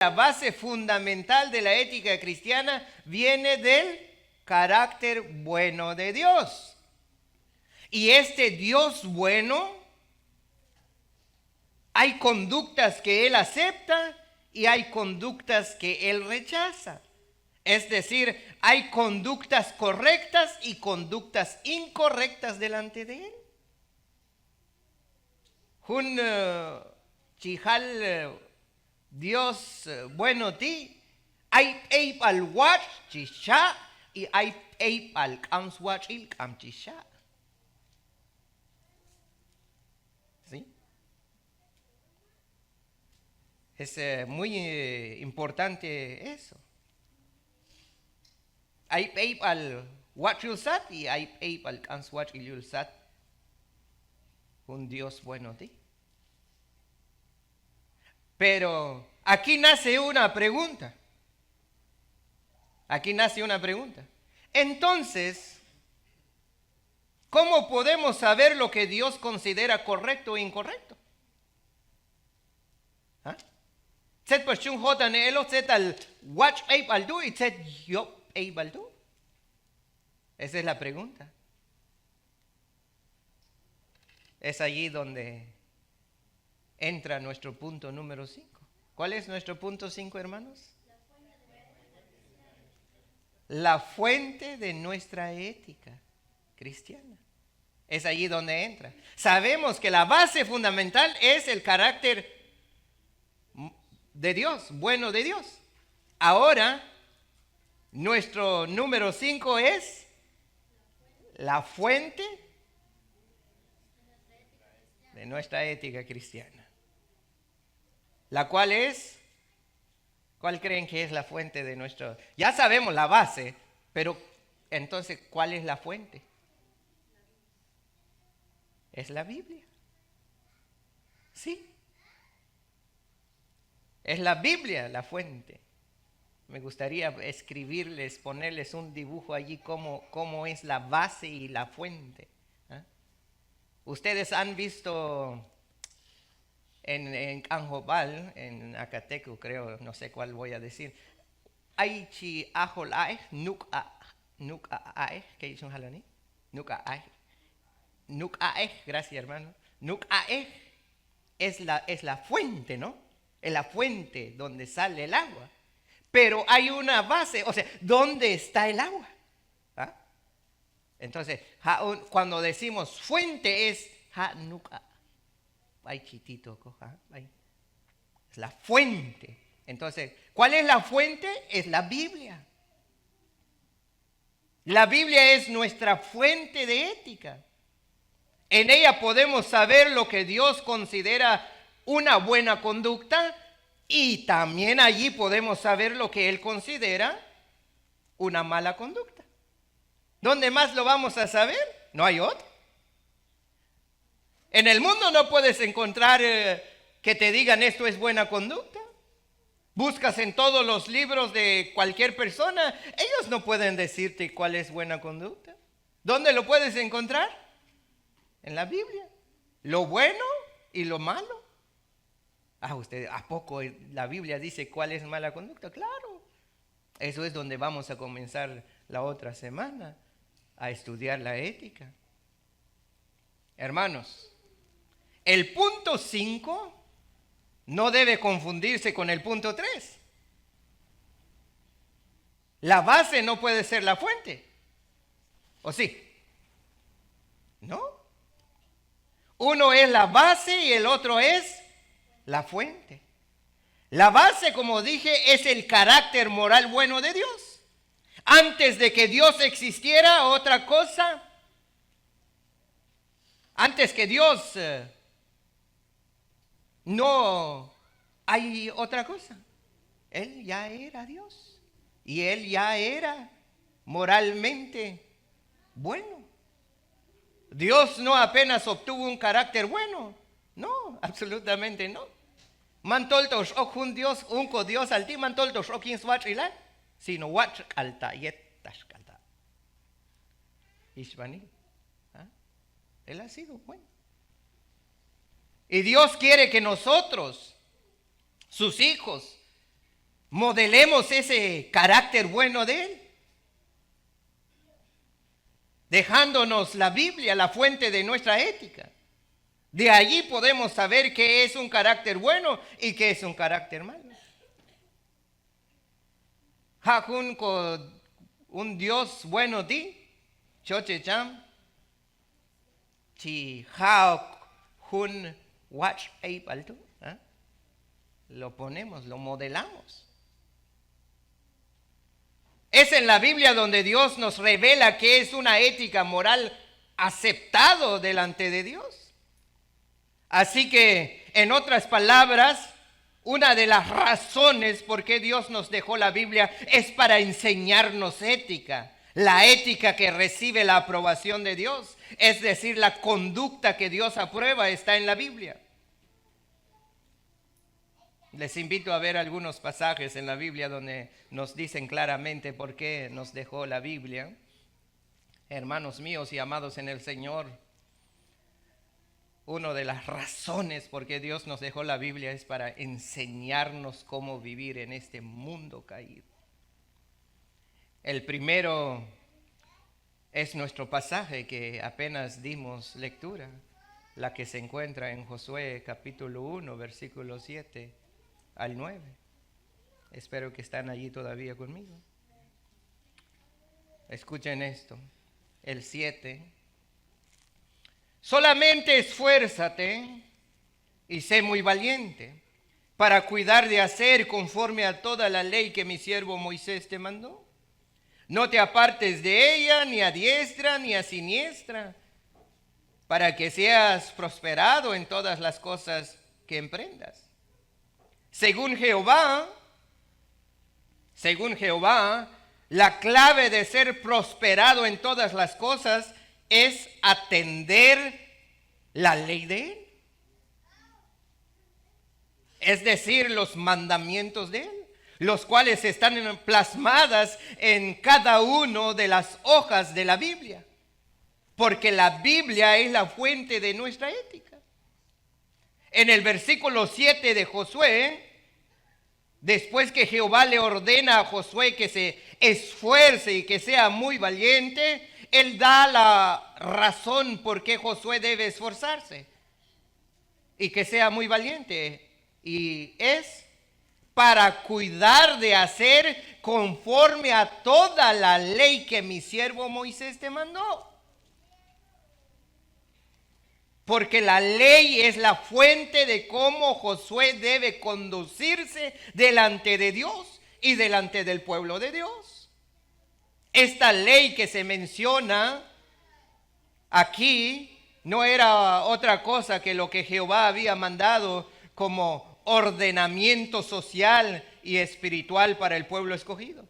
La base fundamental de la ética cristiana viene del carácter bueno de Dios. Y este Dios bueno, hay conductas que Él acepta y hay conductas que Él rechaza. Es decir, hay conductas correctas y conductas incorrectas delante de Él. Un chihal Dios bueno ti, hay eip al watch chisha y hay eip al kams watch il kam chisha. ¿Sí? Es muy importante eso. Hay eip al watch il sat y hay eip al kams watch il sat. Un Dios bueno ti. Pero aquí nace una pregunta. Entonces, ¿cómo podemos saber lo que Dios considera correcto e incorrecto? Esa es la pregunta. Es allí donde entra nuestro punto número 5. ¿Cuál es nuestro punto 5, hermanos? La fuente de nuestra ética cristiana. Es allí donde entra. Sabemos que la base fundamental es el carácter de Dios, bueno de Dios. Ahora, nuestro número 5 es la fuente de nuestra ética cristiana. La cual es, ¿cuál creen que es la fuente de nuestro? Ya sabemos la base, pero entonces, ¿cuál es la fuente? Es la Biblia. Sí. Es la Biblia la fuente. Me gustaría escribirles, ponerles un dibujo allí cómo es la base y la fuente. Ustedes han visto en Canjobal, en Acateco creo, no sé cuál voy a decir. Hay chi ajol ae, nuk ae, ¿qué dice un jalaní? Nuk ae, gracias hermano. Nuk ae es la fuente, ¿no? Es la fuente donde sale el agua. Pero hay una base, o sea, ¿dónde está el agua? Entonces, cuando decimos fuente es ha nuk ae. Ay, chitito, coja. Ay. Es la fuente. Entonces, ¿cuál es la fuente? Es la Biblia. La Biblia es nuestra fuente de ética. En ella podemos saber lo que Dios considera una buena conducta y también allí podemos saber lo que Él considera una mala conducta. ¿Dónde más lo vamos a saber? No hay otro. En el mundo no puedes encontrar que te digan esto es buena conducta. Buscas en todos los libros de cualquier persona, ellos no pueden decirte cuál es buena conducta. ¿Dónde lo puedes encontrar? En la Biblia. Lo bueno y lo malo. Usted, ¿a poco la Biblia dice cuál es mala conducta? Claro. Eso es donde vamos a comenzar la otra semana, a estudiar la ética. Hermanos, el punto 5 no debe confundirse con el punto 3. La base no puede ser la fuente. ¿O sí? ¿No? Uno es la base y el otro es la fuente. La base, como dije, es el carácter moral bueno de Dios. Antes de que Dios existiera, otra cosa. Antes que Dios no hay otra cosa. Él ya era Dios. Y Él ya era moralmente bueno. Dios no apenas obtuvo un carácter bueno. No, absolutamente no. Mantoltos ok un Dios, unco Dios al ti, mantoltos ok inswach ilan, sino wach alta yettash kalta. Ishbani. Él ha sido bueno. Y Dios quiere que nosotros, sus hijos, modelemos ese carácter bueno de Él, dejándonos la Biblia, la fuente de nuestra ética. De allí podemos saber qué es un carácter bueno y qué es un carácter malo. Hakun ko un Dios bueno di, choche cham, chi Hakun watch ei paltu, lo ponemos, lo modelamos. Es en la Biblia donde Dios nos revela qué es una ética moral aceptado delante de Dios. Así que, en otras palabras, una de las razones por qué Dios nos dejó la Biblia es para enseñarnos ética. La ética que recibe la aprobación de Dios, es decir, la conducta que Dios aprueba está en la Biblia. Les invito a ver algunos pasajes en la Biblia donde nos dicen claramente por qué nos dejó la Biblia. Hermanos míos y amados en el Señor, una de las razones por qué Dios nos dejó la Biblia es para enseñarnos cómo vivir en este mundo caído. El primero es nuestro pasaje que apenas dimos lectura, la que se encuentra en Josué capítulo 1, versículo 7 al 9. Espero que están allí todavía conmigo. Escuchen esto, el 7. Solamente esfuérzate y sé muy valiente para cuidar de hacer conforme a toda la ley que mi siervo Moisés te mandó. No te apartes de ella ni a diestra ni a siniestra, para que seas prosperado en todas las cosas que emprendas. Según Jehová, la clave de ser prosperado en todas las cosas es atender la ley de Él. Es decir, los mandamientos de Él, los cuales están plasmadas en cada una de las hojas de la Biblia. Porque la Biblia es la fuente de nuestra ética. En el versículo 7 de Josué, después que Jehová le ordena a Josué que se esfuerce y que sea muy valiente, Él da la razón por qué Josué debe esforzarse y que sea muy valiente. Y es para cuidar de hacer conforme a toda la ley que mi siervo Moisés te mandó. Porque la ley es la fuente de cómo Josué debe conducirse delante de Dios y delante del pueblo de Dios. Esta ley que se menciona aquí no era otra cosa que lo que Jehová había mandado como ordenamiento social y espiritual para el pueblo escogido.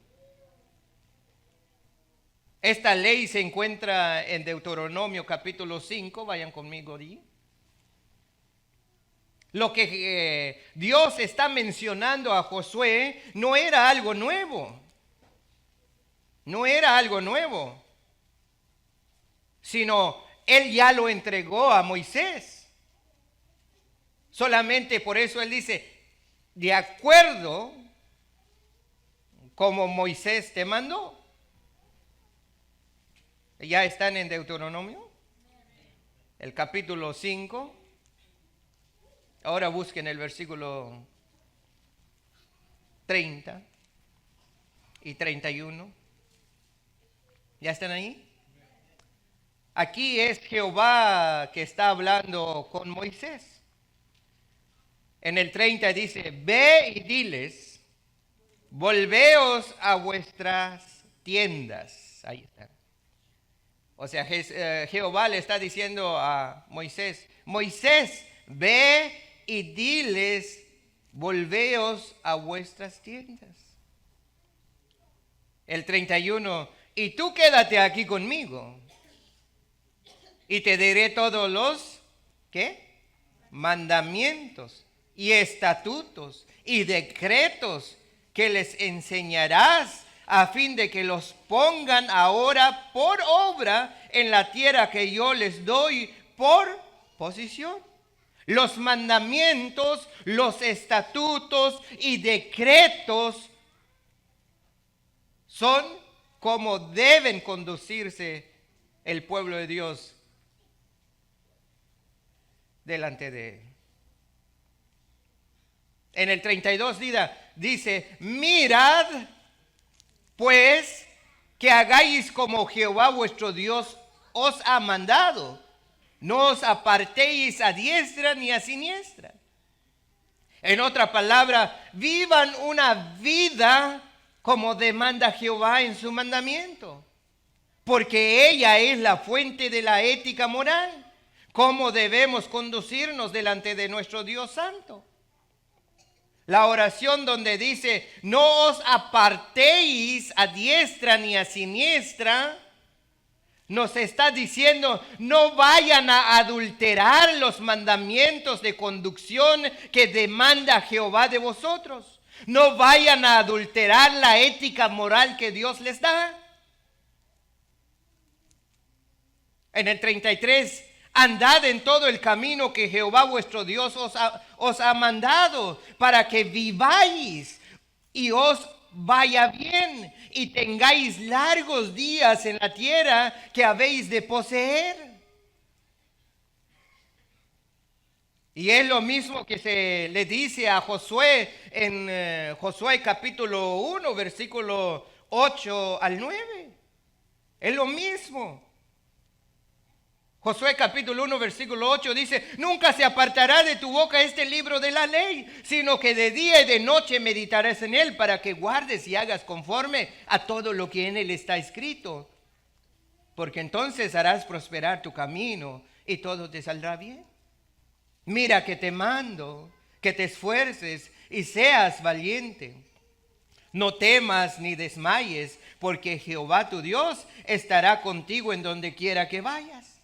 Esta ley se encuentra en Deuteronomio capítulo 5, vayan conmigo allí. Lo que Dios está mencionando a Josué no era algo nuevo. No era algo nuevo, sino Él ya lo entregó a Moisés. Solamente por eso Él dice, de acuerdo como Moisés te mandó. ¿Ya están en Deuteronomio? El capítulo 5. Ahora busquen el versículo 30 y 31. ¿Ya están ahí? Aquí es Jehová que está hablando con Moisés. En el 30 dice, ve y diles, volveos a vuestras tiendas. Ahí está. O sea, Jehová le está diciendo a Moisés, Moisés, ve y diles, volveos a vuestras tiendas. El 31, y tú quédate aquí conmigo, y te diré todos los, ¿qué? Mandamientos y estatutos y decretos que les enseñarás a fin de que los pongan ahora por obra en la tierra que yo les doy por posesión. Los mandamientos, los estatutos y decretos son como deben conducirse el pueblo de Dios delante de Él. En el 32 dice, mirad pues que hagáis como Jehová vuestro Dios os ha mandado. No os apartéis a diestra ni a siniestra. En otra palabra, vivan una vida como demanda Jehová en su mandamiento. Porque ella es la fuente de la ética moral. Cómo debemos conducirnos delante de nuestro Dios Santo. La oración donde dice, no os apartéis a diestra ni a siniestra, nos está diciendo, no vayan a adulterar los mandamientos de conducción que demanda Jehová de vosotros. No vayan a adulterar la ética moral que Dios les da. En el 33, andad en todo el camino que Jehová vuestro Dios os ha mandado, para que viváis y os vaya bien y tengáis largos días en la tierra que habéis de poseer. Y es lo mismo que se le dice a Josué en Josué capítulo 1, versículo 8 al 9. Es lo mismo. Josué capítulo 1 versículo 8 dice, nunca se apartará de tu boca este libro de la ley, sino que de día y de noche meditarás en él para que guardes y hagas conforme a todo lo que en él está escrito. Porque entonces harás prosperar tu camino y todo te saldrá bien. Mira que te mando, que te esfuerces y seas valiente. No temas ni desmayes, porque Jehová tu Dios estará contigo en donde quiera que vayas.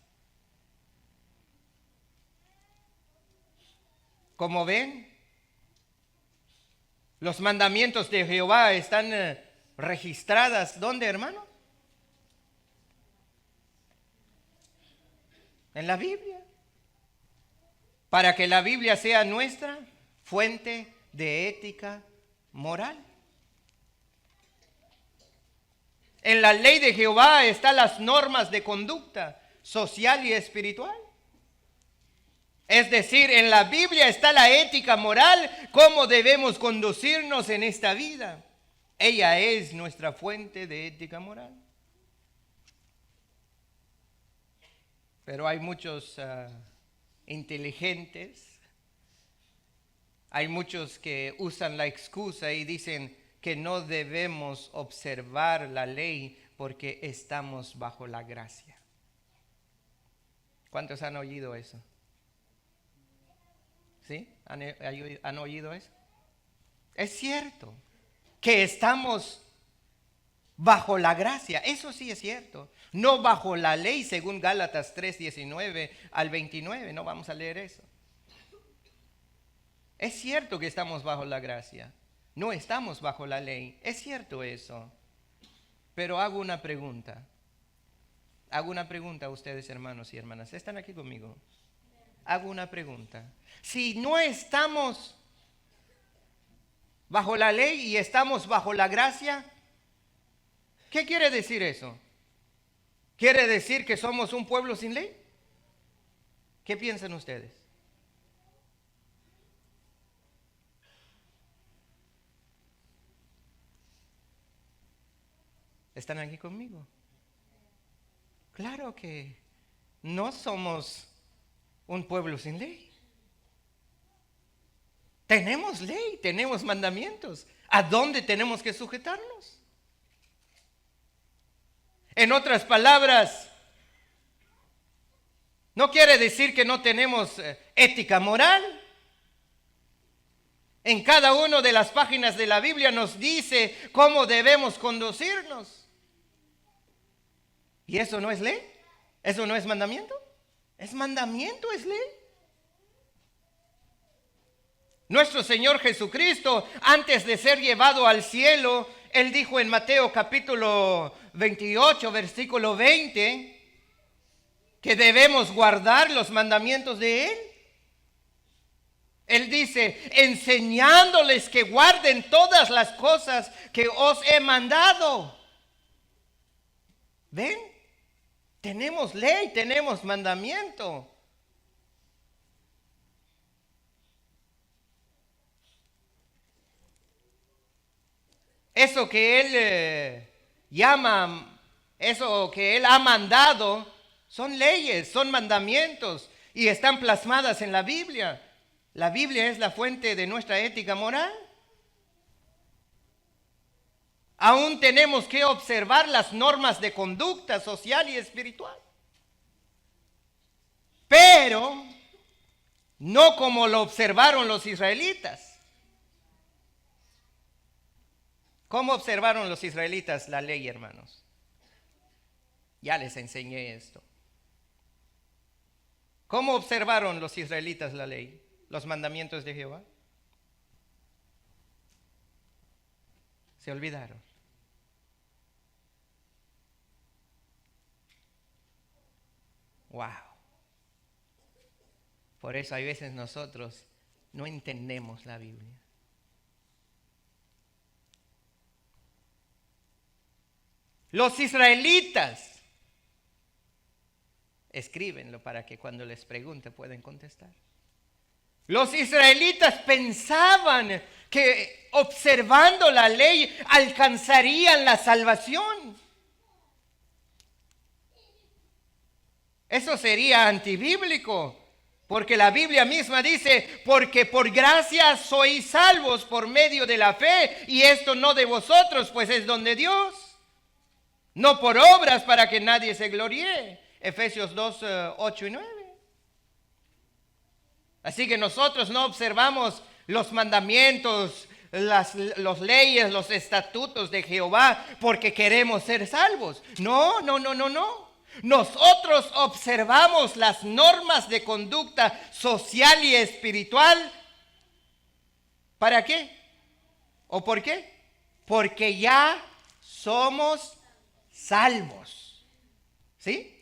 Como ven, los mandamientos de Jehová están registradas, ¿dónde, hermano? En la Biblia. Para que la Biblia sea nuestra fuente de ética moral. En la ley de Jehová están las normas de conducta social y espiritual. Es decir, en la Biblia está la ética moral, cómo debemos conducirnos en esta vida. Ella es nuestra fuente de ética moral. Pero hay muchos inteligentes, hay muchos que usan la excusa y dicen que no debemos observar la ley porque estamos bajo la gracia. ¿Cuántos han oído eso? ¿Sí? ¿Han oído eso? Es cierto que estamos bajo la gracia, eso sí es cierto. No bajo la ley, según Gálatas 3:19 al 29, no vamos a leer eso. Es cierto que estamos bajo la gracia, no estamos bajo la ley, es cierto eso. Pero hago una pregunta a ustedes, hermanos y hermanas, ¿están aquí conmigo? Hago una pregunta. Si no estamos bajo la ley y estamos bajo la gracia, ¿qué quiere decir eso? ¿Quiere decir que somos un pueblo sin ley? ¿Qué piensan ustedes? ¿Están aquí conmigo? Claro que no somos un pueblo sin ley. Tenemos ley, tenemos mandamientos. ¿A dónde tenemos que sujetarnos? En otras palabras, no quiere decir que no tenemos ética moral. En cada una de las páginas de la Biblia nos dice cómo debemos conducirnos. ¿Y eso no es ley? ¿Eso no es mandamiento? Es mandamiento, es ley. Nuestro Señor Jesucristo, antes de ser llevado al cielo, Él dijo en Mateo capítulo 28, versículo 20, que debemos guardar los mandamientos de Él. Él dice, enseñándoles que guarden todas las cosas que os he mandado. ¿Ven? Tenemos ley, tenemos mandamiento. Eso que Él llama, eso que Él ha mandado, son leyes, son mandamientos y están plasmadas en la Biblia. La Biblia es la fuente de nuestra ética moral. Aún tenemos que observar las normas de conducta social y espiritual. Pero no como lo observaron los israelitas. ¿Cómo observaron los israelitas la ley, hermanos? Ya les enseñé esto. ¿Cómo observaron los israelitas la ley, los mandamientos de Jehová? Se olvidaron. Wow. Por eso hay veces nosotros no entendemos la Biblia. Los israelitas, escríbenlo para que cuando les pregunte puedan contestar. Los israelitas pensaban que observando la ley alcanzarían la salvación. Eso sería antibíblico, porque la Biblia misma dice, porque por gracia sois salvos por medio de la fe, y esto no de vosotros, pues es don de Dios. No por obras para que nadie se gloríe. Efesios 2, 8 y 9. Así que nosotros no observamos los mandamientos, las leyes, los estatutos de Jehová porque queremos ser salvos. No. Nosotros observamos las normas de conducta social y espiritual. ¿Para qué? ¿O por qué? Porque ya somos salvos. ¿Sí?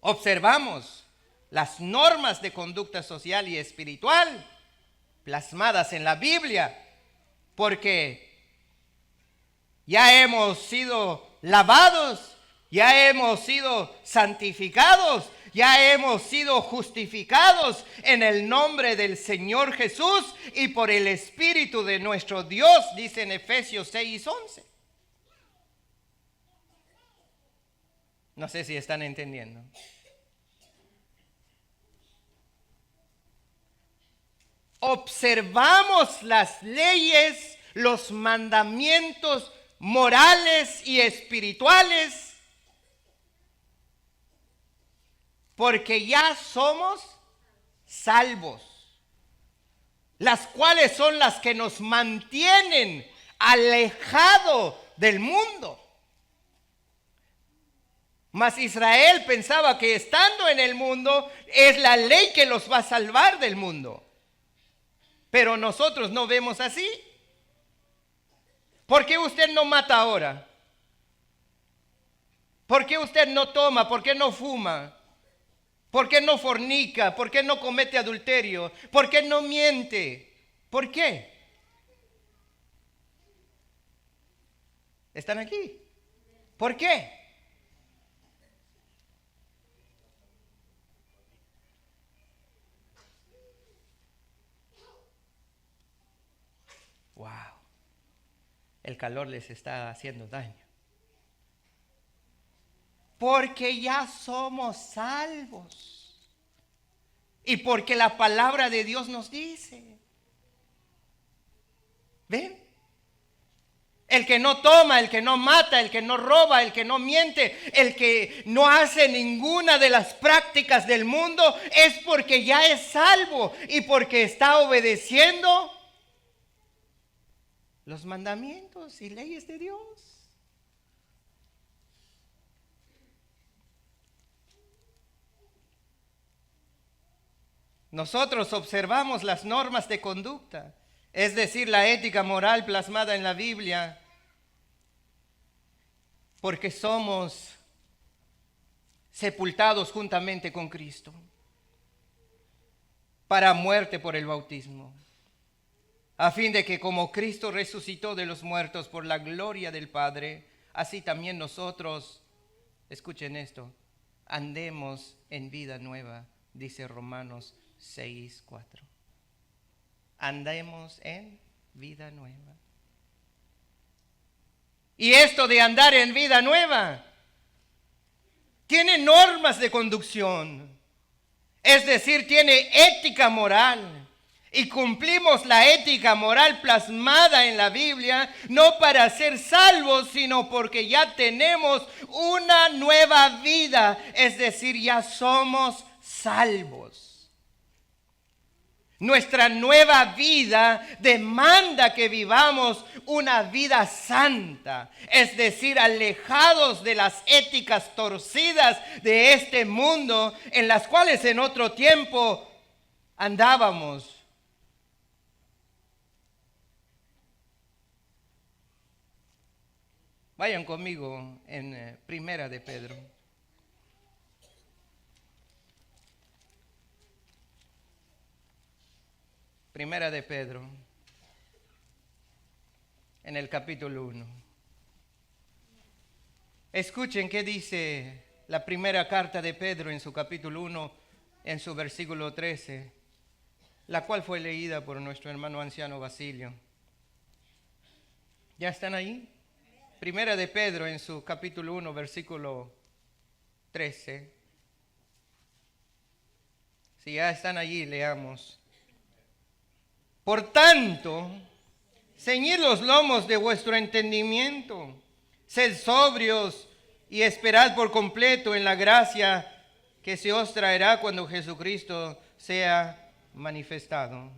Observamos las normas de conducta social y espiritual plasmadas en la Biblia, porque ya hemos sido lavados, ya hemos sido santificados, ya hemos sido justificados en el nombre del Señor Jesús y por el Espíritu de nuestro Dios, dice en Efesios 6:11. No sé si están entendiendo. Observamos las leyes, los mandamientos morales y espirituales, porque ya somos salvos, las cuales son las que nos mantienen alejados del mundo. Mas Israel pensaba que estando en el mundo es la ley que los va a salvar del mundo. Pero nosotros no vemos así. ¿Por qué usted no mata ahora? ¿Por qué usted no toma? ¿Por qué no fuma? ¿Por qué no fornica? ¿Por qué no comete adulterio? ¿Por qué no miente? ¿Por qué? ¿Están aquí? ¿Por qué? Wow. El calor les está haciendo daño. Porque ya somos salvos. Y porque la palabra de Dios nos dice. ¿Ven? El que no toma, el que no mata, el que no roba, el que no miente, el que no hace ninguna de las prácticas del mundo, es porque ya es salvo y porque está obedeciendo los mandamientos y leyes de Dios. Nosotros observamos las normas de conducta, es decir, la ética moral plasmada en la Biblia, porque somos sepultados juntamente con Cristo, para muerte por el bautismo, a fin de que como Cristo resucitó de los muertos por la gloria del Padre, así también nosotros, escuchen esto, andemos en vida nueva, dice Romanos 6:4. Andemos en vida nueva. Y esto de andar en vida nueva tiene normas de conducción, es decir, tiene ética moral. Y cumplimos la ética moral plasmada en la Biblia, no para ser salvos, sino porque ya tenemos una nueva vida, es decir, ya somos salvos. Nuestra nueva vida demanda que vivamos una vida santa, es decir, alejados de las éticas torcidas de este mundo en las cuales en otro tiempo andábamos. Vayan conmigo en Primera de Pedro. Primera de Pedro, en el capítulo 1. Escuchen qué dice la primera carta de Pedro en su capítulo 1, en su versículo 13, la cual fue leída por nuestro hermano anciano Basilio. ¿Ya están ahí? Primera de Pedro en su capítulo 1, versículo 13. Si ya están allí, leamos. Por tanto, ceñid los lomos de vuestro entendimiento, sed sobrios y esperad por completo en la gracia que se os traerá cuando Jesucristo sea manifestado.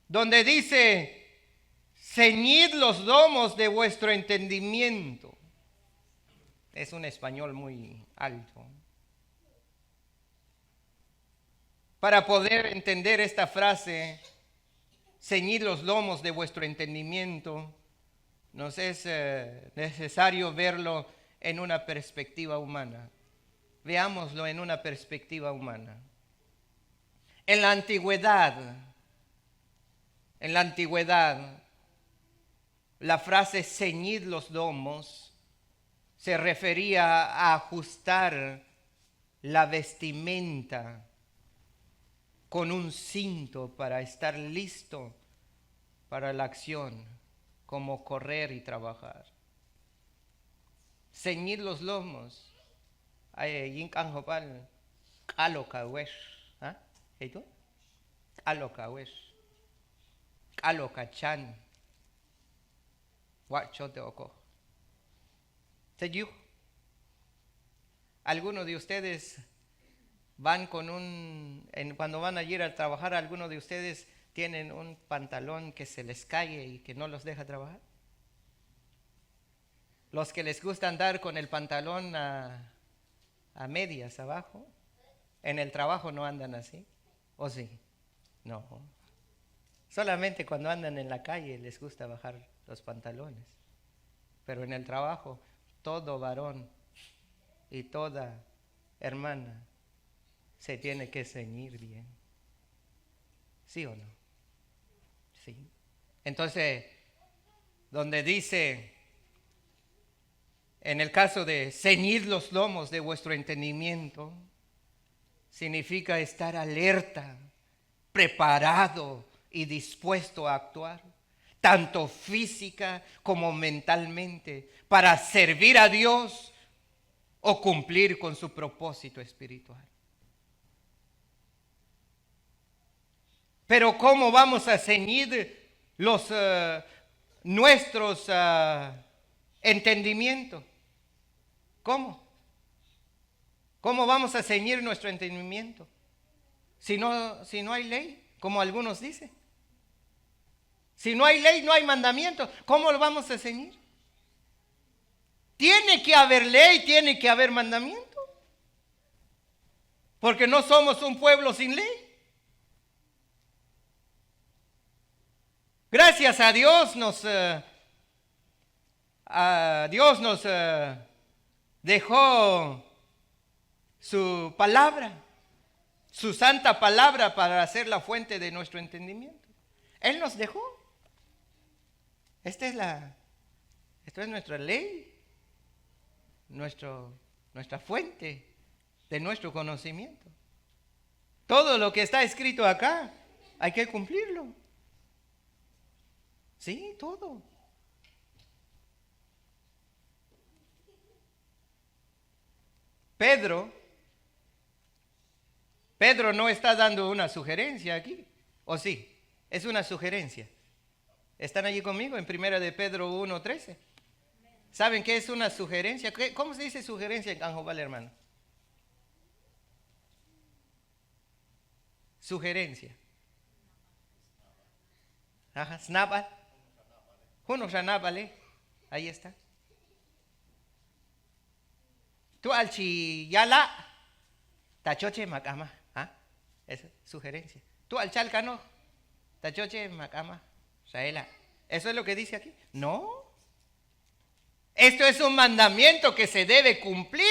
Donde dice, ceñid los lomos de vuestro entendimiento. Es un español muy alto. Para poder entender esta frase, ceñid los lomos de vuestro entendimiento, nos es necesario verlo en una perspectiva humana. Veámoslo en una perspectiva humana. En la antigüedad, la frase ceñid los lomos se refería a ajustar la vestimenta con un cinto para estar listo para la acción, como correr y trabajar. Ceñid los lomos. Ay, hopal, alocawesh, ¿ah? ¿Esto? Alocawesh, alocachan, guachote oco. Algunos de ustedes van cuando van a ir a trabajar, algunos de ustedes tienen un pantalón que se les cae y que no los deja trabajar. Los que les gusta andar con el pantalón a medias abajo, en el trabajo no andan así, ¿o sí? No. Solamente cuando andan en la calle les gusta bajar los pantalones. Pero en el trabajo, todo varón y toda hermana se tiene que ceñir bien. ¿Sí o no? Sí. Entonces, donde dice, en el caso de ceñid los lomos de vuestro entendimiento, significa estar alerta, preparado y dispuesto a actuar, tanto física como mentalmente, para servir a Dios o cumplir con su propósito espiritual. Pero ¿cómo vamos a ceñir nuestros entendimientos? ¿Cómo? ¿Cómo vamos a ceñir nuestro entendimiento? Si no hay ley, como algunos dicen. Si no hay ley, no hay mandamiento. ¿Cómo lo vamos a ceñir? Tiene que haber ley, tiene que haber mandamiento. Porque no somos un pueblo sin ley. Gracias a Dios nos dejó su palabra. su santa palabra para ser la fuente de nuestro entendimiento. Él nos dejó. Esto es nuestra ley, nuestra fuente de nuestro conocimiento. Todo lo que está escrito acá, hay que cumplirlo. Sí, todo. Pedro no está dando una sugerencia aquí, ¿o sí? Es una sugerencia. ¿Están allí conmigo en 1 de Pedro 1:13? ¿Saben qué es una sugerencia? ¿Cómo se dice sugerencia en Anjobal, hermano? Sugerencia. Ajá, snabal. Uno ranabale. Ahí está. Tú alchi yala. Tachoche macama. ¿Ah? Es sugerencia. Tú al chalcano. Tachoche macama. Saela. ¿Eso es lo que dice aquí? No. Esto es un mandamiento que se debe cumplir.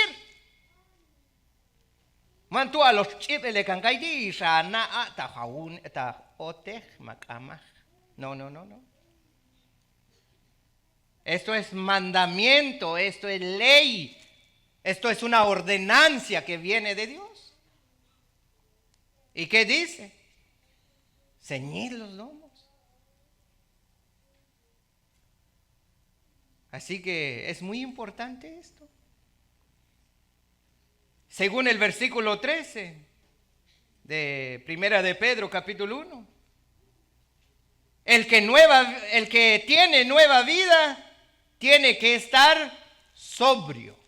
Mantu a los chipes le cancayi y shana a tajaun ta otej macama. No. Esto es mandamiento, esto es ley. Esto es una ordenancia que viene de Dios. ¿Y qué dice? Ceñid los lomos. Así que es muy importante esto. Según el versículo 13 de 1 de Pedro capítulo 1, el que tiene nueva vida tiene que estar sobrio.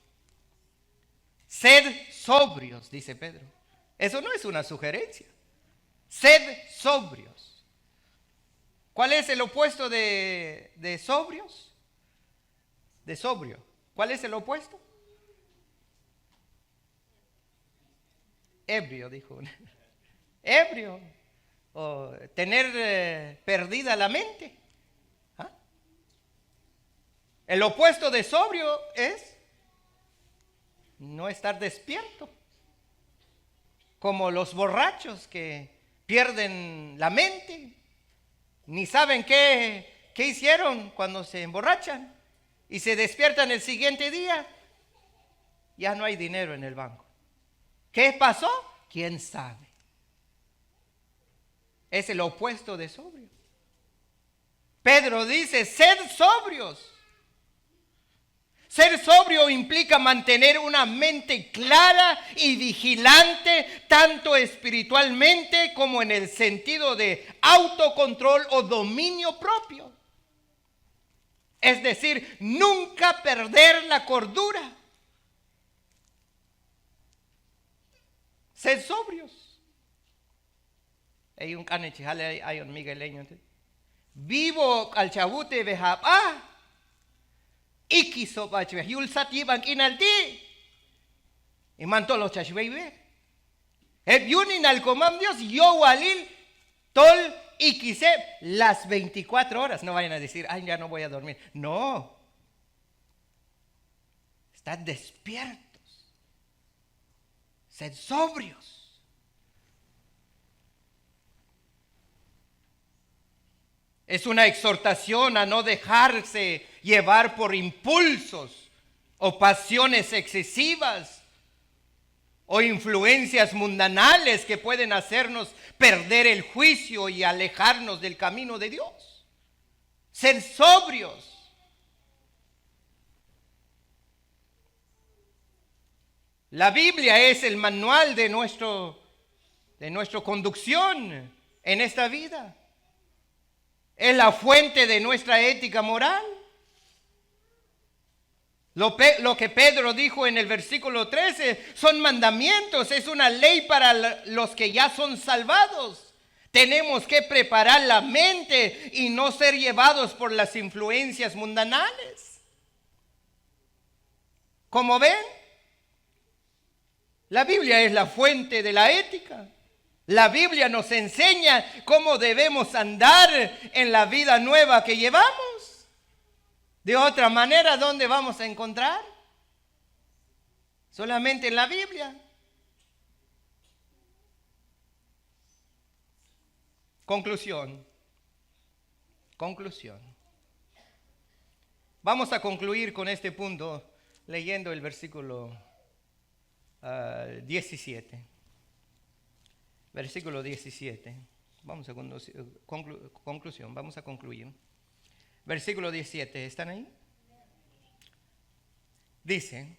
Sed sobrios, dice Pedro. Eso no es una sugerencia. Sed sobrios. ¿Cuál es el opuesto de sobrios? De sobrio. ¿Cuál es el opuesto? Ebrio, dijo. Ebrio. O tener perdida la mente. ¿Ah? El opuesto de sobrio es no estar despierto. Como los borrachos que pierden la mente. Ni saben qué hicieron cuando se emborrachan. Y se despiertan el siguiente día. Ya no hay dinero en el banco. ¿Qué pasó? ¿Quién sabe? Es el opuesto de sobrio. Pedro dice, sed sobrios. Ser sobrio implica mantener una mente clara y vigilante, tanto espiritualmente como en el sentido de autocontrol o dominio propio. Es decir, nunca perder la cordura. Sed sobrios. Hay un canechijale, hay un migueleño. Vivo al chabute vejapa. Iki sopa chve. Yulsati banquinalti. Y manto los chashveibe. El yunin al comam Dios. Yo walil. Tol y quise las 24 horas. No vayan a decir, ay, ya no voy a dormir. No. Están despiertos. Sed sobrios. Es una exhortación a no dejarse llevar por impulsos o pasiones excesivas o influencias mundanales que pueden hacernos perder el juicio y alejarnos del camino de Dios. Ser sobrios. La Biblia es el manual de nuestra conducción en esta vida. Es la fuente de nuestra ética moral. Lo que Pedro dijo en el versículo 13 son mandamientos, es una ley para los que ya son salvados. Tenemos que preparar la mente y no ser llevados por las influencias mundanales. Como ven, la Biblia es la fuente de la ética. La Biblia nos enseña cómo debemos andar en la vida nueva que llevamos. De otra manera, ¿dónde vamos a encontrar? Solamente en la Biblia. Conclusión. Vamos a concluir con este punto leyendo el versículo 17. Versículo 17. Vamos a conclusión. Vamos a concluir. Versículo 17. ¿Están ahí? Dice: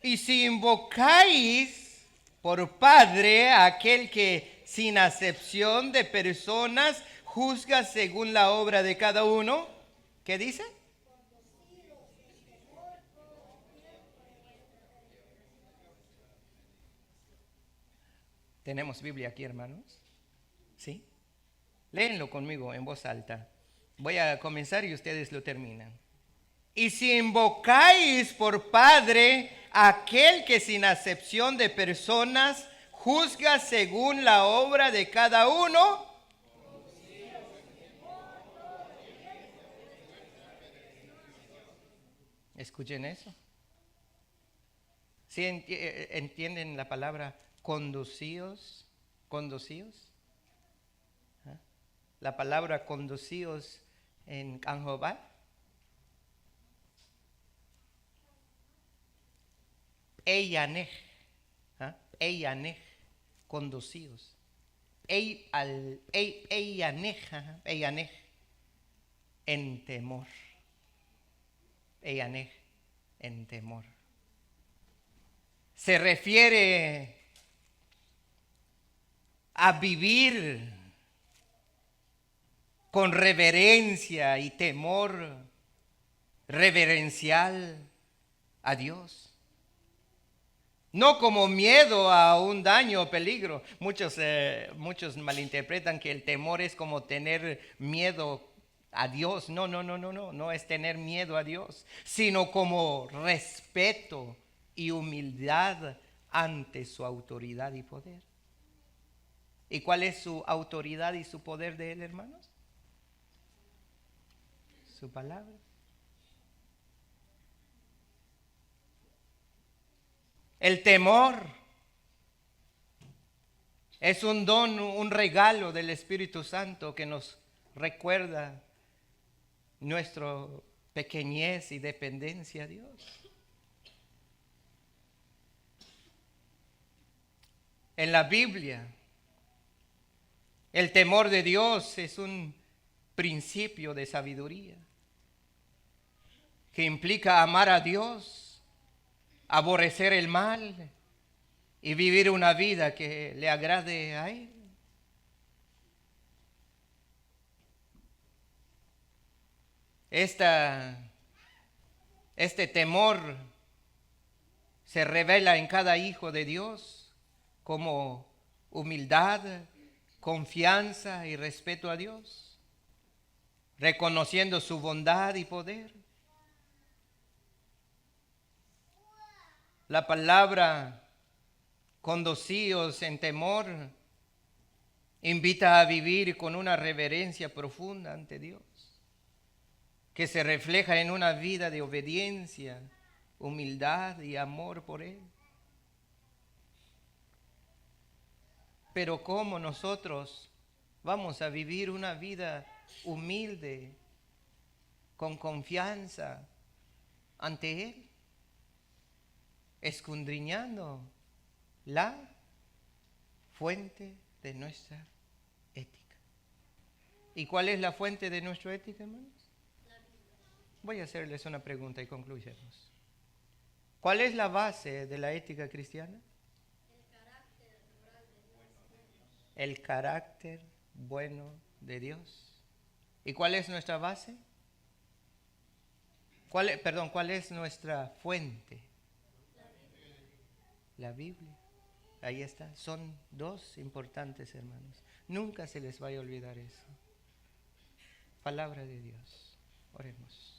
y si invocáis por Padre a aquel que sin acepción de personas juzga según la obra de cada uno, ¿qué dice? ¿Tenemos Biblia aquí, hermanos? ¿Sí? Léenlo conmigo en voz alta. Voy a comenzar y ustedes lo terminan. Y si invocáis por Padre a aquel que sin acepción de personas juzga según la obra de cada uno. Escuchen eso. ¿Sí entienden la palabra conducíos? ¿Conducíos? ¿Ah? La palabra conducíos en Canjobal. Eyanej, Eyanej, conducidos. Eyanej, en temor. Eyanej, en temor. Se refiere a vivir con reverencia y temor reverencial a Dios. No como miedo a un daño o peligro. Muchos malinterpretan que el temor es como tener miedo a Dios. No es tener miedo a Dios, sino como respeto y humildad ante su autoridad y poder. ¿Y cuál es su autoridad y su poder de Él, hermanos? Su palabra. El temor es un don, un regalo del Espíritu Santo que nos recuerda nuestra pequeñez y dependencia a Dios. En la Biblia, el temor de Dios es un principio de sabiduría que implica amar a Dios, aborrecer el mal y vivir una vida que le agrade a Él. Este temor se revela en cada hijo de Dios como humildad, confianza y respeto a Dios, reconociendo su bondad y poder. La palabra conducíos en temor invita a vivir con una reverencia profunda ante Dios, que se refleja en una vida de obediencia, humildad y amor por Él. Pero ¿cómo nosotros vamos a vivir una vida humilde, con confianza ante Él? Escudriñando la fuente de nuestra ética. ¿Y cuál es la fuente de nuestra ética, hermanos? Voy a hacerles una pregunta y concluyamos. ¿Cuál es la base de la ética cristiana? El carácter bueno de Dios. ¿Y cuál es nuestra base? ¿Cuál es nuestra fuente? La Biblia. Ahí está. Son dos importantes, hermanos. Nunca se les vaya a olvidar eso. Palabra de Dios. Oremos.